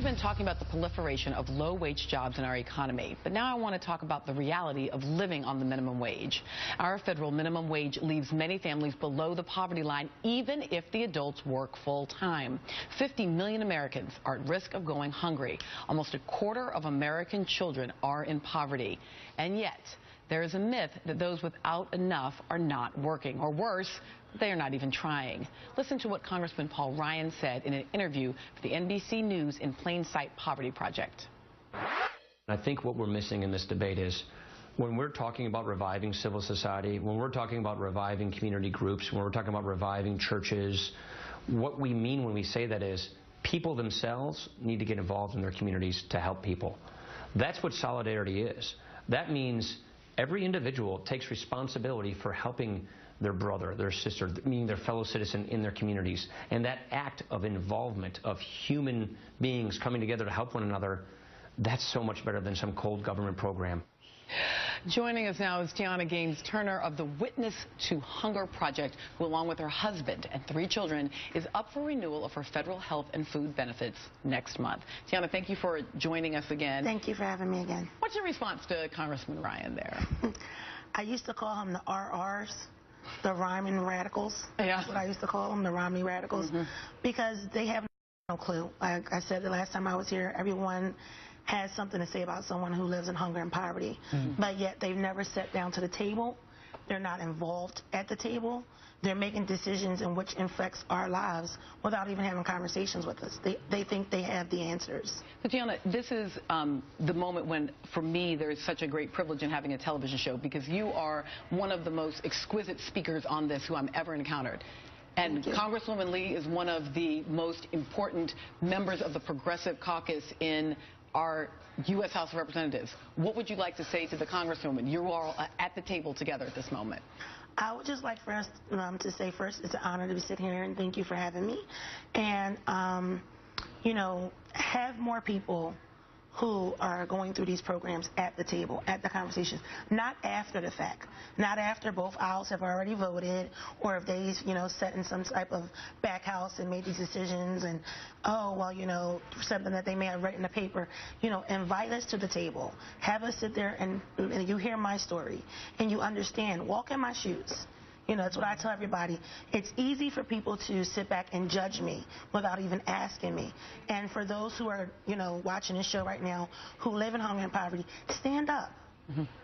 been talking about the proliferation of low-wage jobs in our economy, but now I want to talk about the reality of living on the minimum wage. Our federal minimum wage leaves many families below the poverty line, even if the adults work full-time. 50 million Americans are at risk of going hungry. Almost a quarter of American children are in poverty. And yet, there is a myth that those without enough are not working, or worse, they are not even trying. Listen to what Congressman Paul Ryan said in an interview for the NBC News in Plain Sight Poverty Project. I think what we're missing in this debate is when we're talking about reviving civil society, when we're talking about reviving community groups, when we're talking about reviving churches, what we mean when we say that is people themselves need to get involved in their communities to help people. That's what solidarity is. That means every individual takes responsibility for helping their brother, their sister, meaning their fellow citizen in their communities. And that act of involvement of human beings coming together to help one another, that's so much better than some cold government program. Joining us now is Tiana Gaines-Turner of the Witness to Hunger Project, who along with her husband and 3 children is up for renewal of her federal health and food benefits next month. Tiana, thank you for joining us again. Thank you for having me again. What's your response to Congressman Ryan there? I used to call him the RRs, the rhyming radicals. Yeah. That's what I used to call them, the Romney radicals, because they have no clue. Like I said the last time I was here, everyone has something to say about someone who lives in hunger and poverty, but yet they've never sat down to the table. They're not involved at the table. They're making decisions in which infects our lives without even having conversations with us. They think they have the answers. So, Tiana, this is the moment when, for me, there is such a great privilege in having a television show, because you are one of the most exquisite speakers on this who I'm ever encountered. And Congresswoman Lee is one of the most important members of the Progressive Caucus in our U.S. House of Representatives. What would you like to say to the Congresswoman? You're all at the table together at this moment. I would just like for us to say first, it's an honor to be sitting here, and thank you for having me. And, you know, have more people who are going through these programs at the table, at the conversations, not after the fact, not after both aisles have already voted, or if they've, you know, sat in some type of back house and made these decisions and, oh, well, you know, something that they may have written in the paper. You know, invite us to the table. Have us sit there and you hear my story and you understand. Walk in my shoes. You know, that's what I tell everybody. It's easy for people to sit back and judge me without even asking me. And for those who are, you know, watching this show right now who live in hunger and poverty, stand up.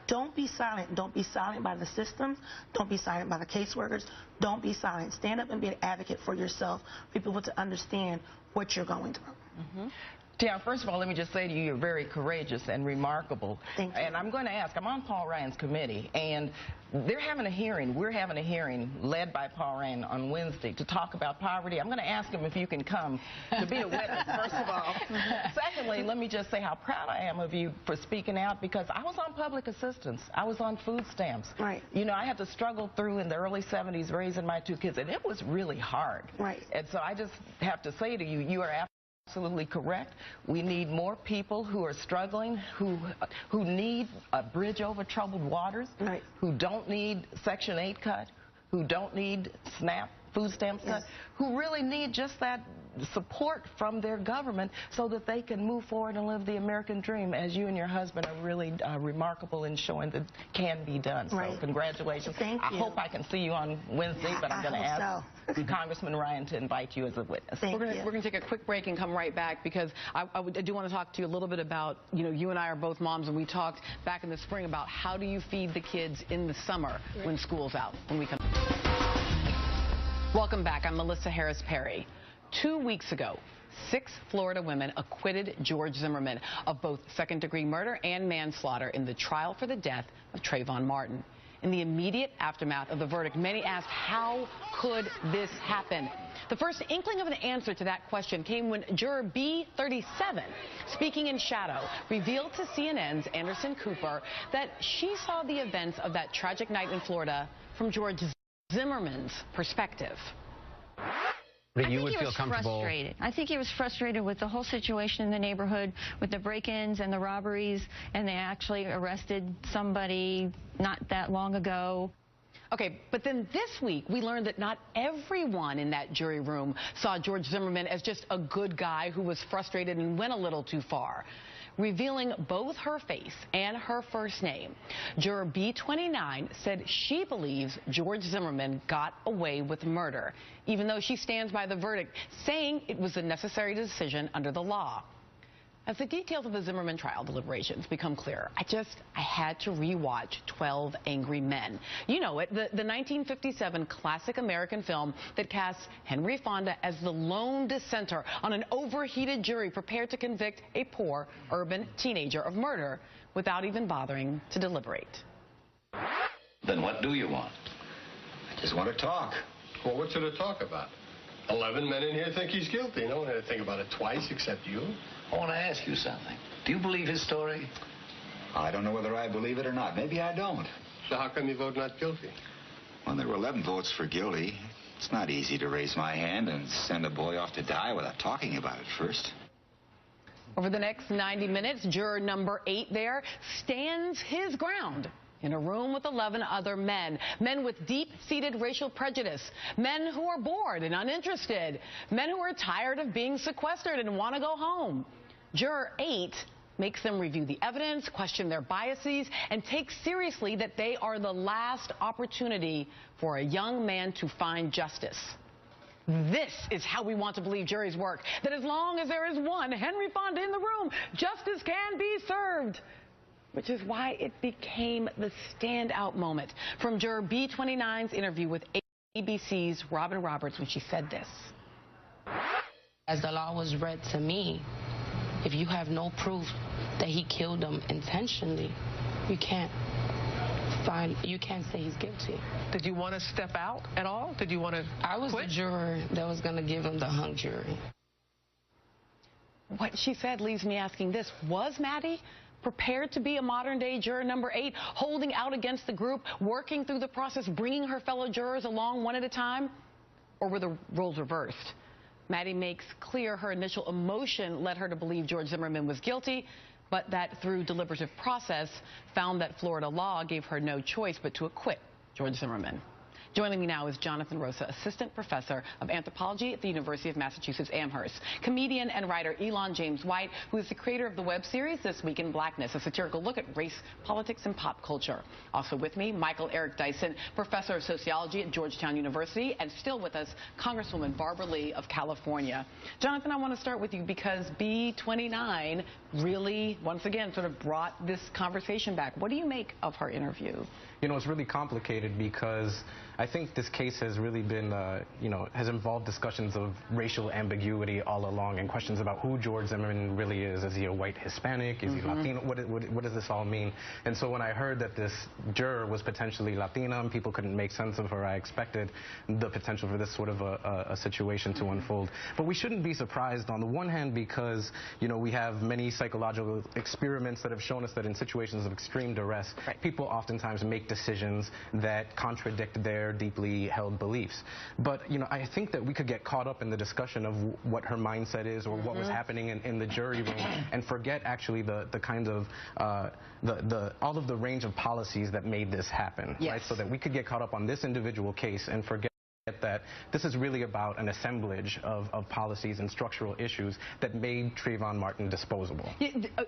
Don't be silent. Don't be silent by the systems. Don't be silent by the caseworkers. Don't be silent. Stand up and be an advocate for yourself, for people to understand what you're going through. Tiana, first of all, let me just say to you, you're very courageous and remarkable. Thank you. And I'm going to ask, I'm on Paul Ryan's committee, and they're having a hearing. We're having a hearing led by Paul Ryan on Wednesday to talk about poverty. I'm going to ask him if you can come to be a witness, first of all. Secondly, let me just say how proud I am of you for speaking out, because I was on public assistance. I was on food stamps. Right. You know, I had to struggle through in the early 70s raising my 2 kids, and it was really hard. Right. And so I just have to say to you, you are absolutely correct. We need more people who are struggling, who need a bridge over troubled waters, right, who don't need Section 8 cut, who don't need SNAP food stamps cut, who really need just that support from their government so that they can move forward and live the American dream, as you and your husband are really remarkable in showing that can be done. Right. So congratulations. Thank you. I hope I can see you on Wednesday, but I'm going to ask Congressman Ryan to invite you as a witness. We're going to take a quick break and come right back, because I do want to talk to you a little bit about, you know, you and I are both moms, and we talked back in the spring about how do you feed the kids in the summer when school's out, when we come. Welcome back. I'm Melissa Harris Perry. 2 weeks ago, 6 Florida women acquitted George Zimmerman of both second-degree murder and manslaughter in the trial for the death of Trayvon Martin. In the immediate aftermath of the verdict, many asked, how could this happen? The first inkling of an answer to that question came when juror B37, speaking in shadow, revealed to CNN's Anderson Cooper that she saw the events of that tragic night in Florida from George Zimmerman's perspective. I think he was frustrated. I think he was frustrated with the whole situation in the neighborhood, with the break-ins and the robberies, and they actually arrested somebody not that long ago. Okay, but then this week we learned that not everyone in that jury room saw George Zimmerman as just a good guy who was frustrated and went a little too far. Revealing both her face and her first name, juror B29 said she believes George Zimmerman got away with murder, even though she stands by the verdict, saying it was a necessary decision under the law. As the details of the Zimmerman trial deliberations become clearer, I had to rewatch 12 Angry Men. You know it, the 1957 classic American film that casts Henry Fonda as the lone dissenter on an overheated jury prepared to convict a poor urban teenager of murder without even bothering to deliberate. Then what do you want? I just want to talk. Well, what's there to talk about? 11 men in here think he's guilty. No one had to think about it twice except you. I want to ask you something. Do you believe his story? I don't know whether I believe it or not. Maybe I don't. So how come you vote not guilty? When there were 11 votes for guilty, it's not easy to raise my hand and send a boy off to die without talking about it first. Over the next 90 minutes, juror number 8 there stands his ground in a room with 11 other men, men with deep-seated racial prejudice, men who are bored and uninterested, men who are tired of being sequestered and want to go home. Juror 8 makes them review the evidence, question their biases, and take seriously that they are the last opportunity for a young man to find justice. This is how we want to believe juries work, that as long as there is one Henry Fonda in the room, justice can be served. Which is why it became the standout moment from juror B29's interview with ABC's Robin Roberts when she said this. As the law was read to me, if you have no proof that he killed them intentionally, you can't say he's guilty. Did you want to step out at all? Did you want to I was quit? the juror that was going to give him the hung jury. What she said leaves me asking this. Was Maddie prepared to be a modern-day juror number 8, holding out against the group, working through the process, bringing her fellow jurors along one at a time? Or were the roles reversed? Maddie makes clear her initial emotion led her to believe George Zimmerman was guilty, but that through deliberative process found that Florida law gave her no choice but to acquit George Zimmerman. Joining me now is Jonathan Rosa, Assistant Professor of Anthropology at the University of Massachusetts Amherst, comedian and writer Elon James White, who is the creator of the web series This Week in Blackness, a satirical look at race, politics, and pop culture. Also with me, Michael Eric Dyson, Professor of Sociology at Georgetown University, and still with us, Congresswoman Barbara Lee of California. Jonathan, I want to start with you because B29 really, once again, sort of brought this conversation back. What do you make of her interview? You know, it's really complicated because I think this case has really been, has involved discussions of racial ambiguity all along and questions about who George Zimmerman really is. Is he a white Hispanic? Is he Latino? What does this all mean? And so when I heard that this juror was potentially Latina and people couldn't make sense of her, I expected the potential for this sort of a situation to unfold. But we shouldn't be surprised on the one hand because, we have many psychological experiments that have shown us that in situations of extreme duress, people oftentimes make decisions that contradict their deeply held beliefs. But, I think that we could get caught up in the discussion of what her mindset is or what was happening in the jury room and forget actually the kind of, all of the range of policies that made this happen, right? So that we could get caught up on this individual case and forget that this is really about an assemblage of policies and structural issues that made Trayvon Martin disposable.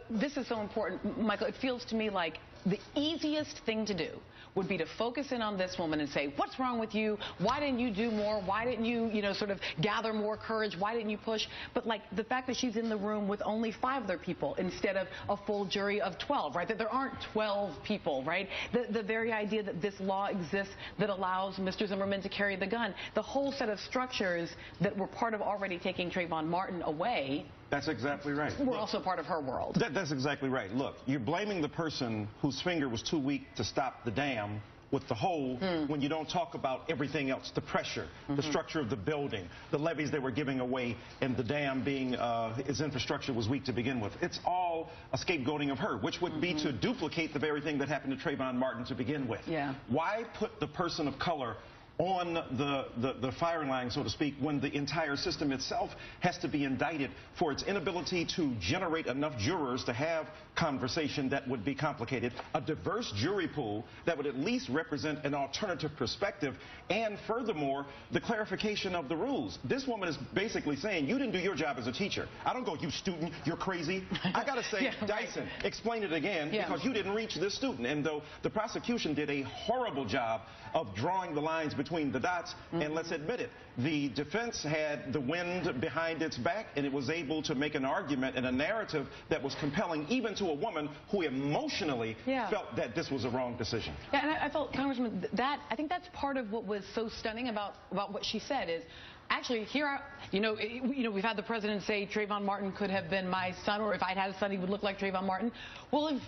This is so important, Michael. It feels to me like the easiest thing to do would be to focus in on this woman and say, what's wrong with you? Why didn't you do more? Why didn't you, sort of gather more courage? Why didn't you push? But like the fact that she's in the room with only 5 other people instead of a full jury of 12, right? That there aren't 12 people, right? The very idea that this law exists that allows Mr. Zimmerman to carry the gun, the whole set of structures that were part of already taking Trayvon Martin away. That's exactly right. We're also part of her world. That's exactly right. Look, you're blaming the person whose finger was too weak to stop the dam with the hole when you don't talk about everything else, the pressure, the structure of the building, the levees they were giving away, and the dam being, its infrastructure was weak to begin with. It's all a scapegoating of her, which would be to duplicate the very thing that happened to Trayvon Martin to begin with. Yeah. Why put the person of color on the firing line, so to speak, when the entire system itself has to be indicted for its inability to generate enough jurors to have conversation that would be complicated, a diverse jury pool that would at least represent an alternative perspective, and furthermore, the clarification of the rules. This woman is basically saying, you didn't do your job as a teacher. I don't go, you student, you're crazy. I got to say, yeah, Dyson, right. Explain it again, because you didn't reach this student. And though the prosecution did a horrible job of drawing the lines between the dots, and let's admit it, the defense had the wind behind its back, and it was able to make an argument and a narrative that was compelling even to a woman who emotionally felt that this was a wrong decision. Yeah, and I felt, Congresswoman, that I think that's part of what was so stunning about what she said is, actually, here, we've had the president say Trayvon Martin could have been my son, or if I'd had a son, he would look like Trayvon Martin. Well, if,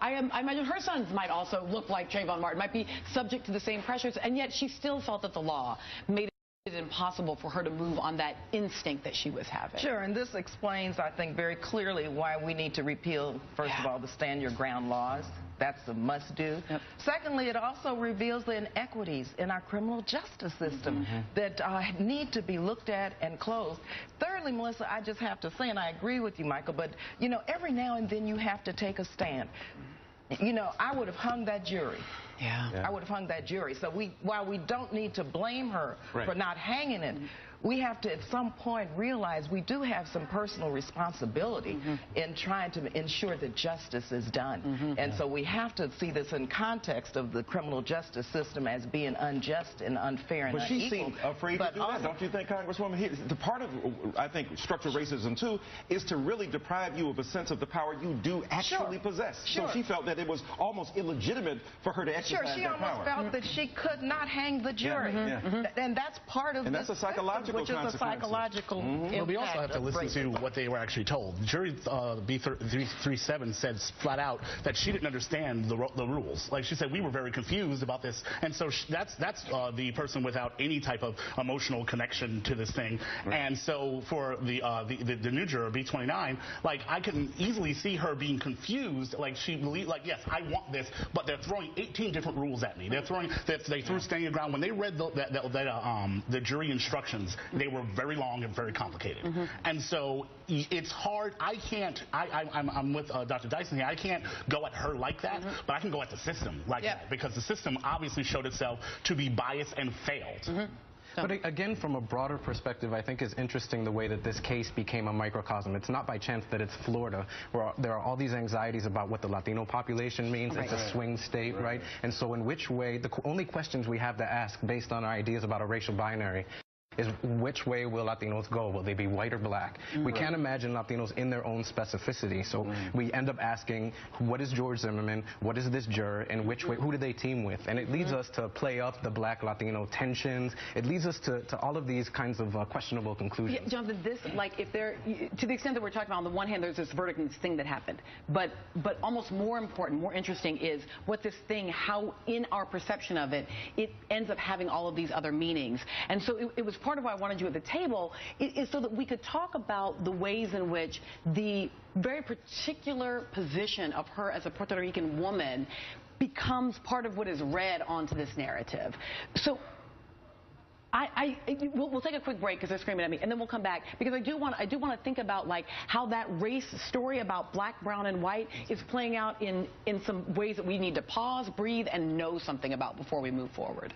I imagine her sons might also look like Trayvon Martin, might be subject to the same pressures, and yet she still felt that the law made it impossible for her to move on that instinct that she was having. Sure, and this explains, I think, very clearly why we need to repeal, first of all, the Stand Your Ground laws. That's a must-do. Yep. Secondly, it also reveals the inequities in our criminal justice system that need to be looked at and closed. Thirdly, Melissa, I just have to say, and I agree with you, Michael, but, every now and then you have to take a stand. I would have hung that jury. Yeah. I would have hung that jury. So while we don't need to blame her for not hanging it, we have to at some point realize we do have some personal responsibility in trying to ensure that justice is done. And so we have to see this in context of the criminal justice system as being unjust and unfair and unequal. But she seemed afraid to do that, don't you think, Congresswoman? The part of, I think, structural racism, too, is to really deprive you of a sense of the power you do actually possess. So she felt that it was almost illegitimate for her to exercise that power. She almost felt that she could not hang the jury. And that's part of that's a psychological which is a psychological impact. Well, we also have to listen to what they were actually told. The jury B337 said flat out that she didn't understand the rules. Like she said, we were very confused about this, and so that's the person without any type of emotional connection to this thing. And so for the new juror B29, like I can easily see her being confused. Like she believed, like yes, I want this, but they're throwing 18 different rules at me. They threw Stand Your Ground when they read the jury instructions. They were very long and very complicated. And so it's hard. I'm with Dr. Dyson here. I can't go at her like that, but I can go at the system like that, because the system obviously showed itself to be biased and failed. But again, from a broader perspective, I think it's interesting the way that this case became a microcosm. It's not by chance that it's Florida, where there are all these anxieties about what the Latino population means. It's a swing state, right? And so in which way, the only questions we have to ask based on our ideas about a racial binary is which way will Latinos go? Will they be white or black? We can't imagine Latinos in their own specificity. So we end up asking, what is George Zimmerman? What is this juror? And which way, who do they team with? And it leads us to play up the black-Latino tensions. It leads us to all of these kinds of questionable conclusions. Yeah, Jonathan, this, like, if there, to the extent that we're talking about, on the one hand, there's this verdict and this thing that happened. But almost more important, more interesting is what this thing, how in our perception of it, it ends up having all of these other meanings. And so it was part of why I wanted you at the table is so that we could talk about the ways in which the very particular position of her as a Puerto Rican woman becomes part of what is read onto this narrative. So we'll take a quick break because they're screaming at me, and then we'll come back because I do want to think about like how that race story about black, brown, and white is playing out in some ways that we need to pause, breathe, and know something about before we move forward.